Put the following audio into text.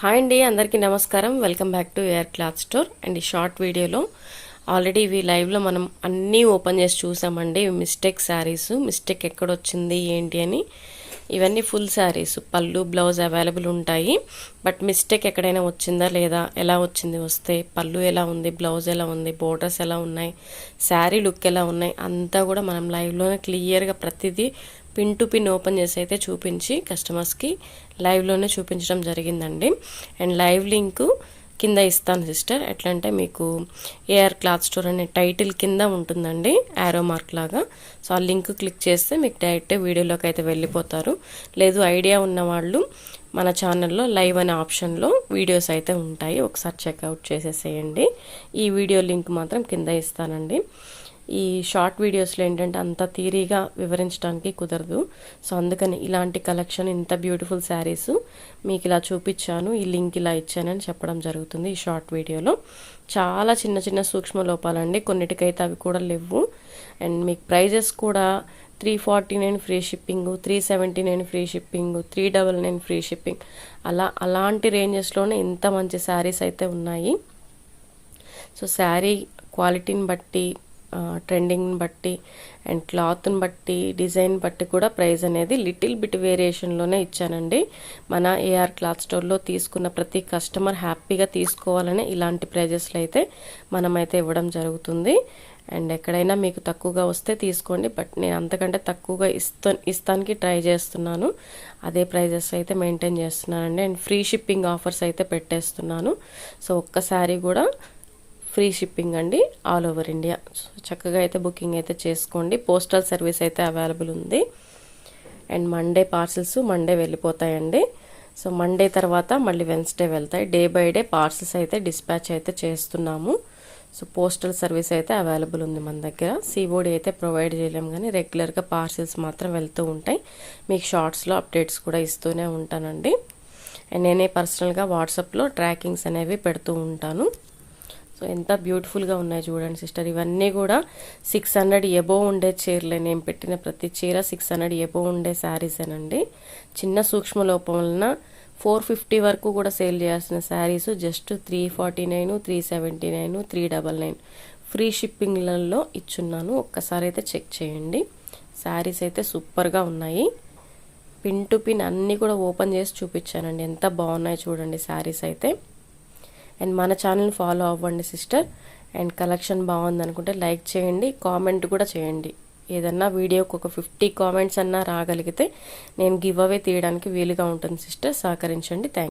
Hi అండి, అందరికీ నమస్కారం. Welcome back to air cloth store. And ఈ షార్ట్ వీడియోలో ఆల్రెడీ ఇవి లైవ్లో మనం అన్నీ ఓపెన్ చేసి చూసామండి. మిస్టేక్ శారీస్, మిస్టేక్ ఎక్కడొచ్చింది ఏంటి అని. ఇవన్నీ ఫుల్ శారీస్, పళ్ళు బ్లౌజ్ అవైలబుల్ ఉంటాయి. బట్ మిస్టేక్ ఎక్కడైనా వచ్చిందా లేదా, ఎలా వచ్చింది, వస్తే పళ్ళు ఎలా ఉంది, బ్లౌజ్ ఎలా ఉంది, బోర్డర్స్ ఎలా ఉన్నాయి, శారీ లుక్ ఎలా ఉన్నాయి, అంతా కూడా మనం లైవ్లోనే క్లియర్గా ప్రతిదీ పిన్ టు పిన్ ఓపెన్ చేసి అయితే చూపించి కస్టమర్స్కి లైవ్లోనే చూపించడం జరిగిందండి. అండ్ లైవ్ లింక్ కింద ఇస్తాను సిస్టర్. ఎట్లా అంటే మీకు ఏఆర్ క్లాత్ స్టోర్ అనే టైటిల్ కింద ఉంటుందండి, యారో మార్క్ లాగా. సో ఆ లింక్ క్లిక్ చేస్తే మీకు డైరెక్ట్ వీడియోలోకి అయితే వెళ్ళిపోతారు. లేదు ఐడియా ఉన్న వాళ్ళు మన ఛానల్లో లైవ్ అనే ఆప్షన్లో వీడియోస్ అయితే ఉంటాయి, ఒకసారి చెక్అవుట్ చేసేసేయండి. ఈ వీడియో లింక్ మాత్రం కింద ఇస్తానండి. ఈ షార్ట్ వీడియోస్లో ఏంటంటే అంత థియరీగా వివరించడానికి కుదరదు. సో అందుకని ఇలాంటి కలెక్షన్, ఇంత బ్యూటిఫుల్ శారీస్ మీకు ఇలా చూపించాను, ఈ లింక్ ఇలా ఇచ్చానని చెప్పడం జరుగుతుంది. ఈ షార్ట్ వీడియోలో చాలా చిన్న చిన్న సూక్ష్మ లోపాలండి, కొన్నిటికైతే అవి కూడా లేవు. అండ్ మీకు ప్రైజెస్ కూడా 349 free shipping, 379 free shipping, 399 free shipping, అలాంటి రేంజెస్లోనే ఇంత మంచి శారీస్ అయితే ఉన్నాయి. సో శారీ క్వాలిటీని బట్టి, ట్రెండింగ్ని బట్టి, అండ్ క్లాత్ని బట్టి, డిజైన్ బట్టి కూడా ప్రైస్ అనేది లిటిల్ బిట్ వేరియేషన్లోనే ఇచ్చానండి. మన ఏఆర్ క్లాత్ స్టోర్లో తీసుకున్న ప్రతి కస్టమర్ హ్యాపీగా తీసుకోవాలని ఇలాంటి ప్రైజెస్లో అయితే మనమైతే ఇవ్వడం జరుగుతుంది. అండ్ ఎక్కడైనా మీకు తక్కువగా వస్తే తీసుకోండి, బట్ నేను అంతకంటే తక్కువగా ఇస్తానికి ట్రై చేస్తున్నాను. అదే ప్రైజెస్ అయితే మెయింటైన్ చేస్తున్నానండి. అండ్ ఫ్రీ షిప్పింగ్ ఆఫర్స్ అయితే పెట్టేస్తున్నాను. సో ఒక్కసారి కూడా ఫ్రీ షిప్పింగ్ అండి, ఆల్ ఓవర్ ఇండియా. సో చక్కగా అయితే బుకింగ్ అయితే చేసుకోండి. పోస్టల్ సర్వీస్ అయితే అవైలబుల్ ఉంది. అండ్ మండే పార్సిల్స్ మండే వెళ్ళిపోతాయండి. సో మండే తర్వాత మళ్ళీ వెన్స్డే వెళ్తాయి. డే బై డే పార్సిల్స్ అయితే డిస్పాచ్ అయితే చేస్తున్నాము. సో పోస్టల్ సర్వీస్ అయితే అవైలబుల్ ఉంది మన దగ్గర. సిఓడి అయితే ప్రొవైడ్ చేయలేము, కానీ రెగ్యులర్గా పార్సిల్స్ మాత్రం వెళ్తూ ఉంటాయి. మీకు షార్ట్స్లో అప్డేట్స్ కూడా ఇస్తూనే ఉంటానండి. అండ్ నేనే పర్సనల్గా వాట్సాప్లో ట్రాకింగ్స్ అనేవి పెడుతూ ఉంటాను. సో ఎంత బ్యూటిఫుల్గా ఉన్నాయి చూడండి సిస్టర్. ఇవన్నీ కూడా 600 ఎబోవ్ ఉండే చీరలే. నేను పెట్టిన ప్రతి చీర 600 ఎబోవ్ ఉండే శారీసేనండి. చిన్న సూక్ష్మ లోపం వలన 450 వరకు కూడా సేల్ చేయాల్సిన శారీస్ జస్ట్ 349, 379, 399 ఫ్రీ షిప్పింగ్లలో ఇచ్చున్నాను. ఒక్కసారి అయితే చెక్ చేయండి. శారీస్ అయితే సూపర్గా ఉన్నాయి. పిన్ టు పిన్ అన్నీ కూడా ఓపెన్ చేసి చూపించానండి. ఎంత బాగున్నాయి చూడండి శారీస్ అయితే. అండ్ మన ఛానల్ని ఫాలో అవ్వండి సిస్టర్. అండ్ కలెక్షన్ బాగుంది అనుకుంటే లైక్ చేయండి, కామెంట్ కూడా చేయండి. ఏదన్నా వీడియోకి ఒక 50 కామెంట్స్ అన్నా రాగలిగితే నేను గివ్ అవే తీయడానికి వీలుగా ఉంటుంది సిస్టర్. సహకరించండి. థ్యాంక్